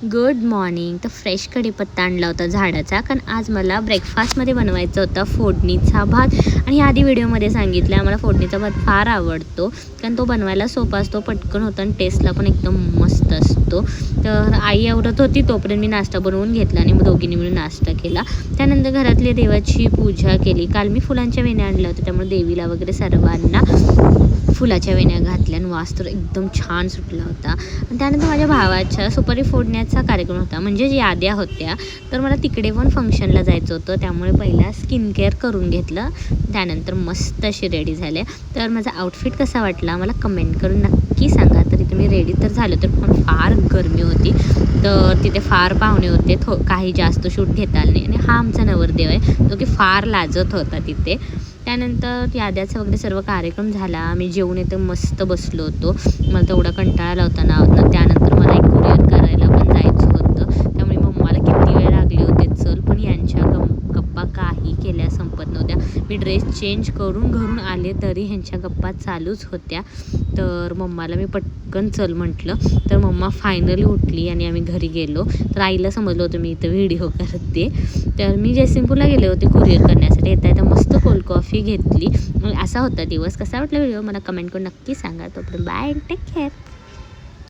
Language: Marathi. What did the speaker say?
Good morning. तर फ्रेश कढीपत्ता आणला होता झाडाचा, कारण आज मला ब्रेकफास्टमध्ये बनवायचा होता फोडणीचा भात. आणि आधी व्हिडिओमध्ये सांगितलं आहे मला फोडणीचा भात फार आवडतो, कारण तो बनवायला सोपा असतो, पटकन होता आणि टेस्टला पण एकदम मस्त असतो. तर आई आवडत होती तोपर्यंत मी नाश्ता बनवून घेतला आणि मग दोघींनी मिळून नाश्ता केला. त्यानंतर घरातली देवाची पूजा केली. काल मी फुलांच्या वेण्या आणल्या होत्या, त्यामुळे देवीला वगैरे सर्वांना फुलाच्या वेण्या घातल्या आणि वास तर एकदम छान सुटला होता. आणि त्यानंतर माझ्या भावाच्या सुपारी फोडण्याचा कार्यक्रम होता, म्हणजे याद्या होत्या. तर मला तिकडे पण फंक्शनला जायचं होतं, त्यामुळे पहिला स्किन केअर करून घेतलं. त्यानंतर मस्त अशी रेडी झाले. तर माझा आउटफिट कसा वाटला मला कमेंट करून नक्की सांगा. तरी तुम्ही रेडी तर झालं, तर पण फार गरमी होती, तर तिथे फार पाहुणे होते, काही जास्त शूट घेता आलं नाही. आणि हा आमचा नवरदेव आहे, जो की फार लाजत होता तिथे. त्यानंतर याद्याचा वगैरे सर्व कार्यक्रम झाला. आम्ही जेवून येतं मस्त बसलो होतो. मला तेवढा कंटाळा आला होता ना. त्यानंतर मला एक कुरिअर करायला पण जायचं होतं, त्यामुळे मम्माला किती वेळ लागले होते चल, पण यांच्या गप्पा काही केल्या संपत नव्हत्या. मी ड्रेस चेंज करून घरून आले तरी ह्यांच्या गप्पा चालूच होत्या. तर मम्माला मी पटकन चल म्हटलं, तर मम्मा फायनली उठली आणि आम्ही घरी गेलो. तर आईला समजलं होतं मी इथं व्हिडिओ करते. तर मी जयसिंगपूरला गेले होते कुरिअर करण्यासाठी. येता मस्त कोल्ड कॉफी घेतली. असा होता दिवस. कसा वाटला व्हिडिओ मला कमेंट करून नक्की सांगा. तोपर्यंत बाय, टेक केअर.